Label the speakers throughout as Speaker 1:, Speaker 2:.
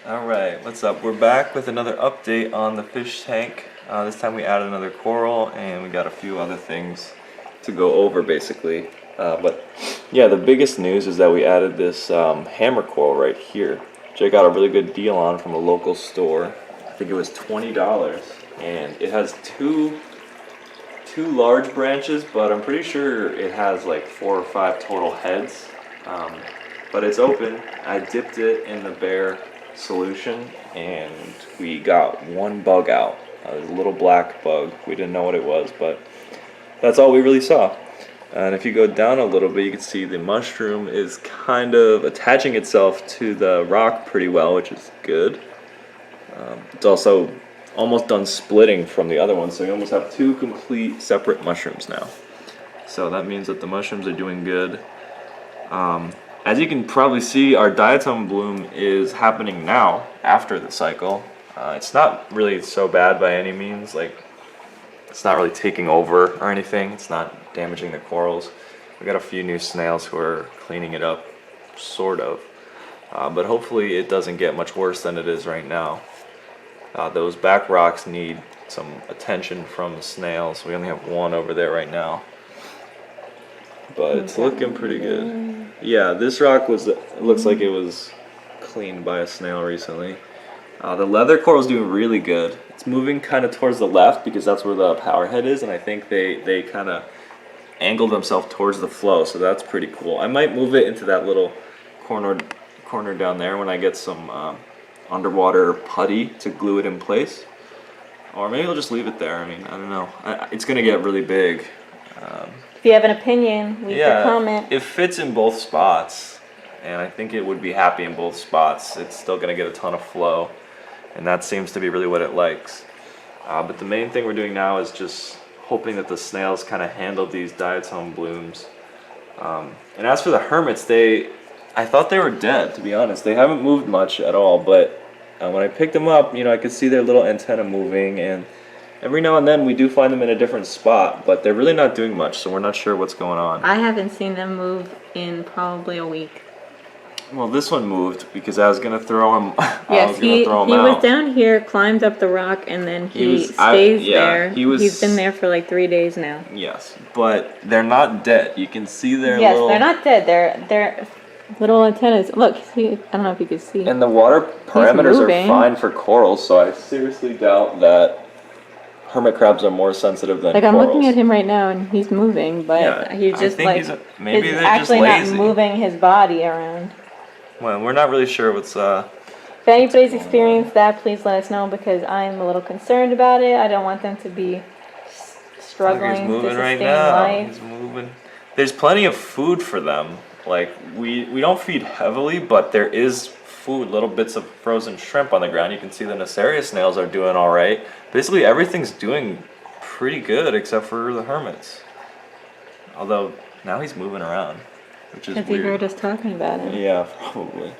Speaker 1: Alright, what's up? We're back with another update on the fish tank. This time we added another coral and we got a few other things to go over basically. But yeah, the biggest news is that we added this hammer coral right here, which I got a really good deal on from a local store. I think it was $20, and it has two large branches, but I'm pretty sure it has like 4 or 5 total heads. But it's open. I dipped it in the bare solution and we got one bug out. It was a little black bug. We didn't know what it was, but that's all we really saw. And if you go down a little bit, you can see the mushroom is kind of attaching itself to the rock pretty well, which is good. It's also almost done splitting from the other one, so you almost have 2 complete separate mushrooms now. So that means that the mushrooms are doing good. As you can probably see, our diatom bloom is happening now after the cycle. It's not really so bad by any means. Like, it's not really taking over or anything. It's not damaging the corals. We got a few new snails who are cleaning it up, sort of. But hopefully it doesn't get much worse than it is right now. Those back rocks need some attention from the snails. We only have one over there right now, but it's looking pretty good. Yeah, this rock looks like it was cleaned by a snail recently. The leather coral is doing really good. It's moving kind of towards the left because that's where the power head is, and I think they kind of angled themselves towards the flow, so that's pretty cool. I might move it into that little corner down there when I get some underwater putty to glue it in place, or maybe I'll just leave it there. I mean, I don't know. It's gonna get really big.
Speaker 2: If you have an opinion, leave a comment.
Speaker 1: It fits in both spots, and I think it would be happy in both spots. It's still going to get a ton of flow, and that seems to be really what it likes. But the main thing we're doing now is just hoping that the snails kind of handle these diatom blooms. And as for the hermits, I thought they were dead, to be honest. They haven't moved much at all, but when I picked them up, I could see their little antenna moving, and every now and then we do find them in a different spot, but they're really not doing much, so we're not sure what's going on.
Speaker 2: I haven't seen them move in probably a week.
Speaker 1: Well, this one moved because I was going to throw him,
Speaker 2: yes, he was down here, climbed up the rock, and then he stays there. He's been there for like 3 days now.
Speaker 1: Yes, but they're not dead. You can see their
Speaker 2: Yes, they're not dead. They're little antennas. Look, see, I don't know if you can see.
Speaker 1: And the water parameters are fine for corals, so I seriously doubt that hermit crabs are more sensitive than
Speaker 2: corals.
Speaker 1: I'm
Speaker 2: looking at him right now, and he's moving, but he's just
Speaker 1: maybe they're
Speaker 2: actually
Speaker 1: just lazy.
Speaker 2: Not moving his body around.
Speaker 1: Well, we're not really sure what's.
Speaker 2: If anybody's experienced that, please let us know, because I'm a little concerned about it. I don't want them to be struggling to sustain
Speaker 1: right now.
Speaker 2: life.
Speaker 1: He's moving. There's plenty of food for them. Like we don't feed heavily, but there is food, little bits of frozen shrimp on the ground. You can see the Nacerius snails are doing all right. Basically, everything's doing pretty good except for the hermits. Although now he's moving around, which is weird.
Speaker 2: Because he heard us talking about him.
Speaker 1: Yeah, probably.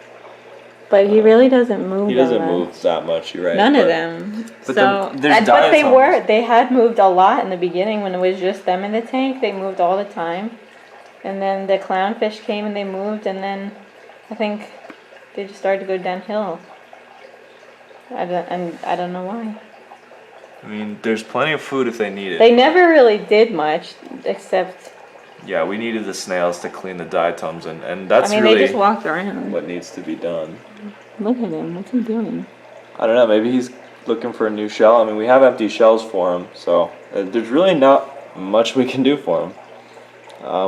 Speaker 2: But he really doesn't move.
Speaker 1: He doesn't move that much. You're right.
Speaker 2: None of them.
Speaker 1: But
Speaker 2: but they had moved a lot in the beginning when it was just them in the tank. They moved all the time, and then the clownfish came and they moved, and then I think they just started to go downhill. I don't know why.
Speaker 1: I mean, there's plenty of food if they need it.
Speaker 2: They never really did much, except.
Speaker 1: Yeah, we needed the snails to clean the diatoms, and that's
Speaker 2: really they just walked around.
Speaker 1: What needs to be done.
Speaker 2: Look at him. What's he doing?
Speaker 1: I don't know. Maybe he's looking for a new shell. I mean, we have empty shells for him, so there's really not much we can do for him.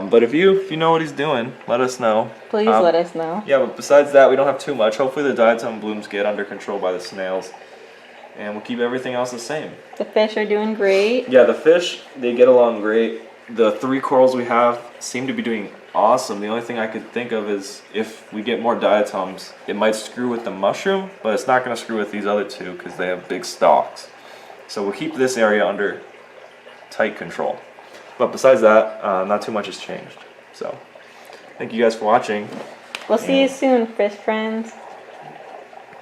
Speaker 1: But if you know what he's doing, let us know.
Speaker 2: Please let us know.
Speaker 1: Yeah, but besides that, we don't have too much. Hopefully the diatom blooms get under control by the snails, and we'll keep everything else the same.
Speaker 2: The fish are doing great.
Speaker 1: Yeah, the fish, they get along great. The 3 corals we have seem to be doing awesome. The only thing I could think of is if we get more diatoms, it might screw with the mushroom, but it's not going to screw with these other 2 because they have big stalks. So we'll keep this area under tight control. But besides that, not too much has changed. So thank you guys for watching.
Speaker 2: We'll see you soon, fish friends.